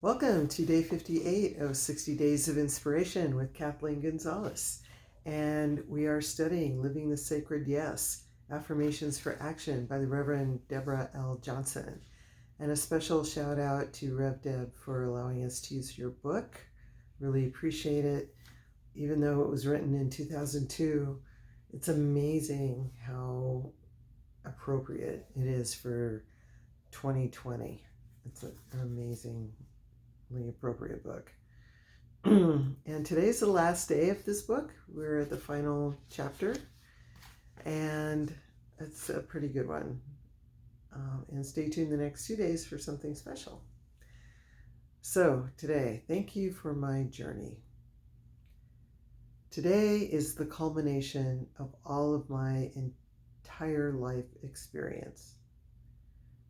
Welcome to day 58 of 60 Days of Inspiration with Kathleen Gonzalez. And we are studying Living the Sacred Yes, Affirmations for Action by the Reverend Deborah L. Johnson. And a special shout out to Rev Deb for allowing us to use your book. Really appreciate it. Even though it was written in 2002, it's amazing how appropriate it is for 2020. It's an amazingly appropriate book. And today's the last day of this book. We're at the final chapter, and it's a pretty good one. And stay tuned the next 2 days for something special. So today, thank you for my journey. Today is the culmination of all of my entire life experience.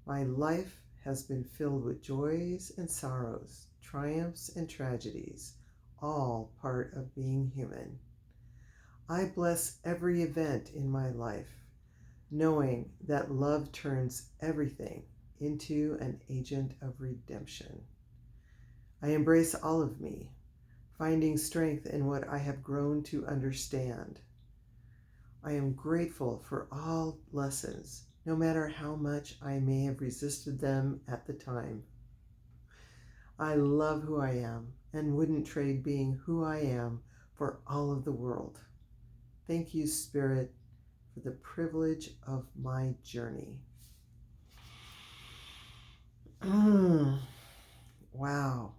My life has been filled with joys and sorrows, triumphs and tragedies, all part of being human. I bless every event in my life, knowing that love turns everything into an agent of redemption. I embrace all of me, finding strength in what I have grown to understand. I am grateful for all lessons, no matter how much I may have resisted them at the time. I love who I am and wouldn't trade being who I am for all of the world. Thank you, Spirit, for the privilege of my journey. Wow.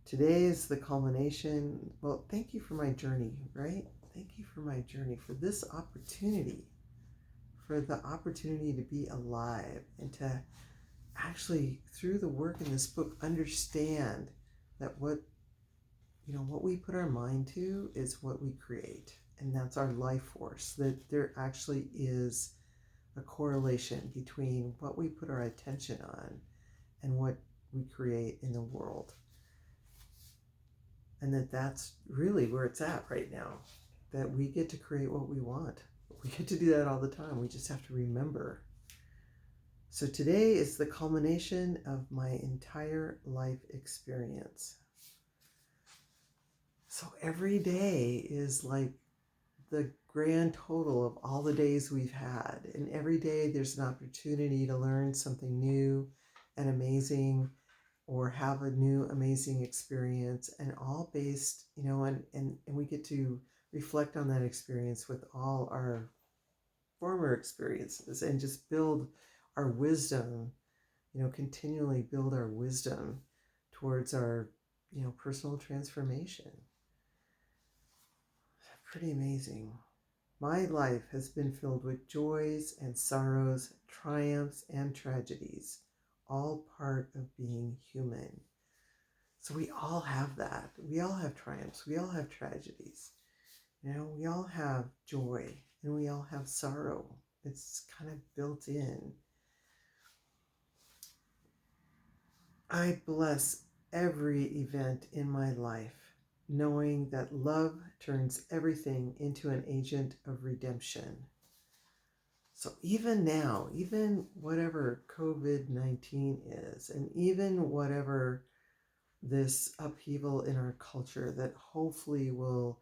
Today is the culmination. Well, thank you for my journey, right? Thank you for my journey, for this opportunity, for the opportunity to be alive and to actually, through the work in this book, understand that what we put our mind to is what we create, and that's our life force. That there actually is a correlation between what we put our attention on and what we create in the world, and that's really where it's at right now. That we get to create what we want. We get to do that all the time. We just have to remember. So today is the culmination of my entire life experience. So every day is like the grand total of all the days we've had. And every day there's an opportunity to learn something new and amazing, or have a new amazing experience, and all based, and we get to reflect on that experience with all our former experiences and just build our wisdom, continually build our wisdom towards our, personal transformation. Pretty amazing. My life has been filled with joys and sorrows, triumphs and tragedies, all part of being human. So we all have that. We all have triumphs. We all have tragedies. We all have joy and we all have sorrow. It's kind of built in. I bless every event in my life, knowing that love turns everything into an agent of redemption. So even now, even whatever COVID-19 is, and even whatever this upheaval in our culture that hopefully will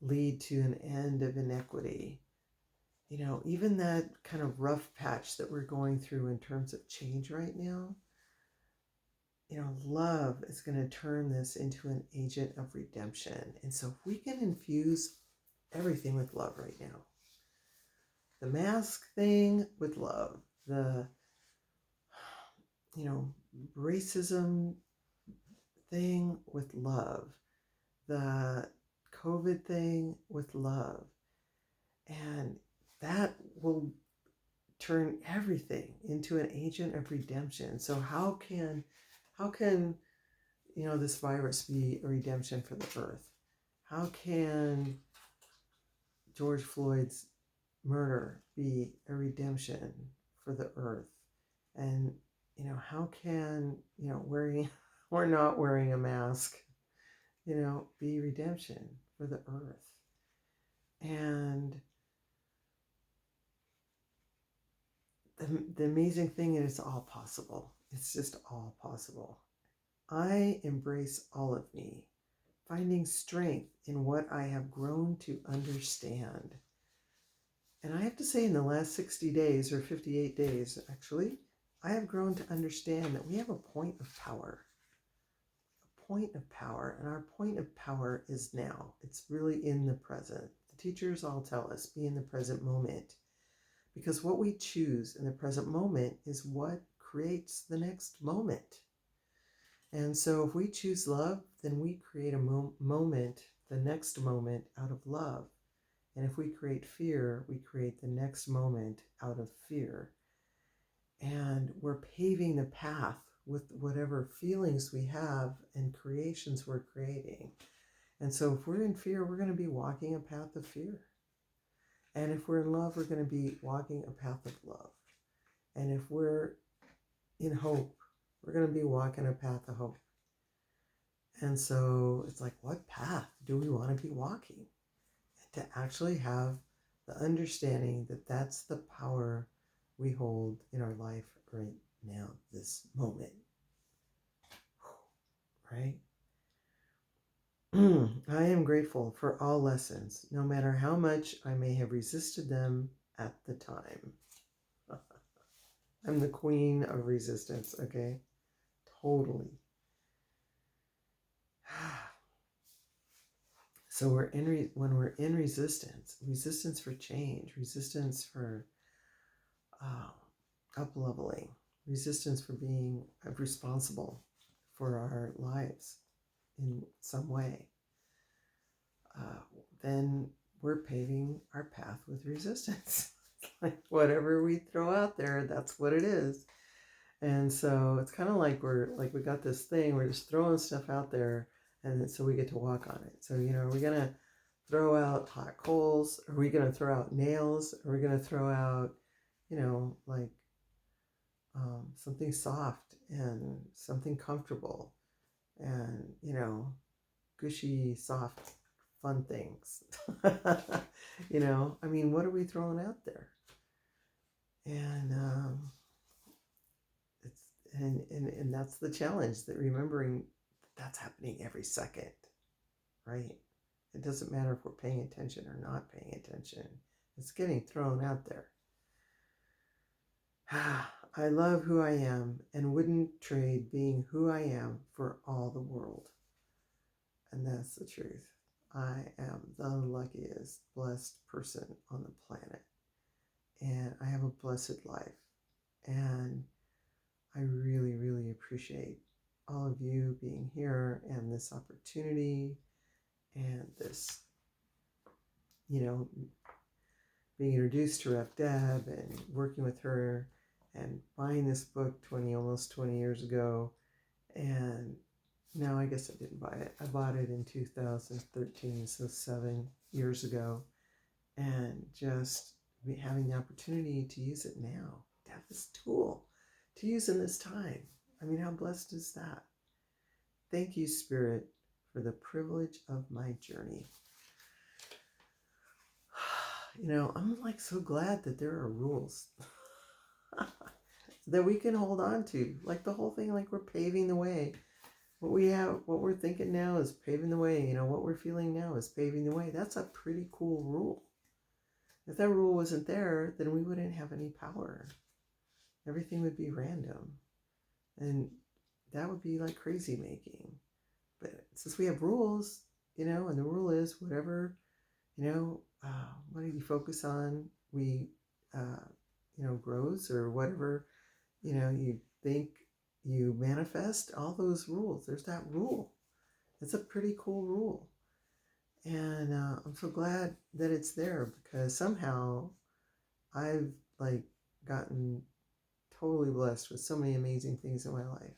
lead to an end of inequity, even that kind of rough patch that we're going through in terms of change right now, love is going to turn this into an agent of redemption. And so if we can infuse everything with love right now, the mask thing with love, the, racism thing with love, the COVID thing with love, and that will turn everything into an agent of redemption. So how can this virus be a redemption for the earth? How can George Floyd's murder be a redemption for the earth? And how can wearing or not wearing a mask be redemption for the earth? And the amazing thing is it's all possible. it's just all possible. I embrace all of me, finding strength in what I have grown to understand. And I have to say, in the last 60 days, or 58 days, actually, I have grown to understand that we have a point of power. A point of power. And our point of power is now. It's really in the present. The teachers all tell us, be in the present moment. Because what we choose in the present moment is what creates the next moment. And so if we choose love, then we create a moment, the next moment, out of love. And if we create fear, we create the next moment out of fear. And we're paving the path with whatever feelings we have and creations we're creating. And so if we're in fear, we're going to be walking a path of fear. And if we're in love, we're going to be walking a path of love. And if we're in hope, we're going to be walking a path of hope. And so it's like, what path do we want to be walking? And to actually have the understanding that that's the power we hold in our life right now, this moment. Right? I am grateful for all lessons, no matter how much I may have resisted them at the time. I'm the queen of resistance, okay? Totally. So when we're in resistance for change, resistance for up-leveling, resistance for being responsible for our lives in some way, then we're paving our path with resistance. Like whatever we throw out there, that's what it is. And so it's kind of like we got this thing, we're just throwing stuff out there, and so we get to walk on it. So, are we going to throw out hot coals? Are we going to throw out nails? Are we going to throw out, something soft and something comfortable and, gushy, soft, fun things? What are we throwing out there? And and that's the challenge, that remembering that's happening every second, right? It doesn't matter if we're paying attention or not paying attention. It's getting thrown out there. I love who I am and wouldn't trade being who I am for all the world. And that's the truth. I am the luckiest, blessed person on the planet. And I have a blessed life. And I really, really appreciate all of you being here and this opportunity and this, being introduced to Rep Deb and working with her and buying this book almost 20 years ago. And no, I guess I didn't buy it. I bought it in 2013, so 7 years ago. And just having the opportunity to use it now, to have this tool to use in this time. How blessed is that? Thank you, Spirit, for the privilege of my journey. I'm so glad that there are rules that we can hold on to. Like the whole thing, like we're paving the way. What we're thinking now is paving the way. What we're feeling now is paving the way. That's a pretty cool rule. If that rule wasn't there, then we wouldn't have any power. Everything would be random. And that would be like crazy making. But since we have rules, and the rule is whatever, what do you focus on, grows, or whatever, you think you manifest, all those rules. There's that rule. It's a pretty cool rule. And I'm so glad that it's there, because somehow I've gotten totally blessed with so many amazing things in my life.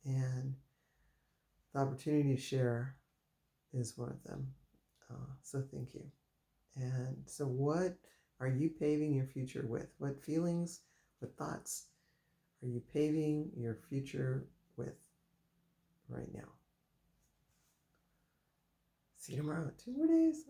And the opportunity to share is one of them. So thank you. And so what are you paving your future with? What feelings, what thoughts are you paving your future with right now? See you tomorrow. 2 more days.